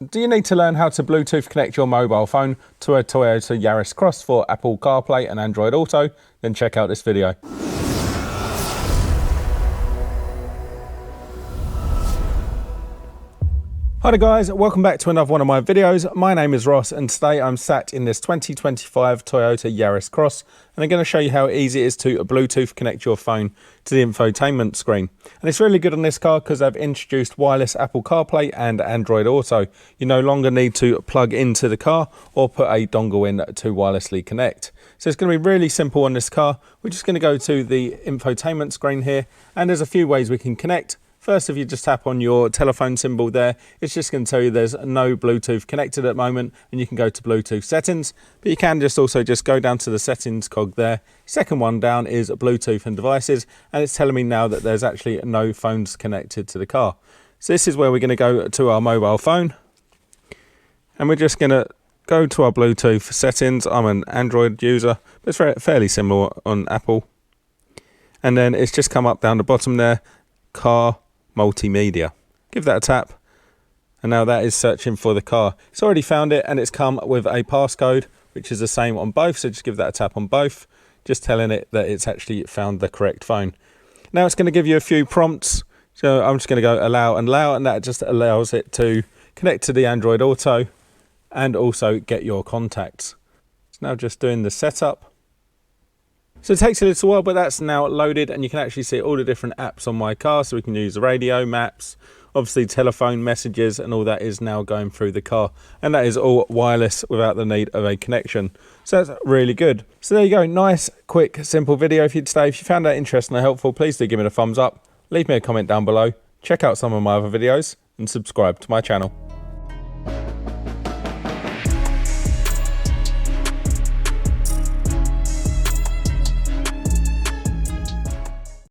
do you need to learn how to Bluetooth connect your mobile phone to a Toyota Yaris Cross for Apple CarPlay and Android Auto? Then check out this video. Hi there guys, welcome back to another one of my videos. My name is Ross and today I'm sat in this 2025 Toyota Yaris Cross and I'm going to show you how easy it is to Bluetooth connect your phone to the infotainment screen. And it's really good on this car because they've introduced wireless Apple CarPlay and Android Auto. You no longer need to plug into the car or put a dongle in to wirelessly connect. So it's going to be really simple on this car. We're just going to go to the infotainment screen here and there's a few ways we can connect. First, if you just tap on your telephone symbol there, it's just going to tell you there's no Bluetooth connected at the moment and you can go to Bluetooth settings, but you can also just go down to the settings cog there. Second one down is Bluetooth and devices, and it's telling me now that there's actually no phones connected to the car. So this is where we're going to go to our mobile phone and we're just going to go to our Bluetooth settings. I'm an Android user, but it's fairly similar on Apple. And then it's just come up down the bottom there, car multimedia. Give that a tap and now that is searching for the car. It's already found it and it's come with a passcode which is the same on both, so just give that a tap on both, just telling it that it's actually found the correct phone. Now it's going to give you a few prompts, so I'm just going to go allow and allow, and that just allows it to connect to the Android Auto and also get your contacts. It's now just doing the setup. So it takes a little while, but that's now loaded and you can actually see all the different apps on my car. So we can use the radio, maps, obviously telephone messages, and all that is now going through the car. And that is all wireless without the need of a connection. So that's really good. So there you go. Nice, quick, simple video for you today. If you found that interesting or helpful, please do give me a thumbs up. Leave me a comment down below. Check out some of my other videos and subscribe to my channel.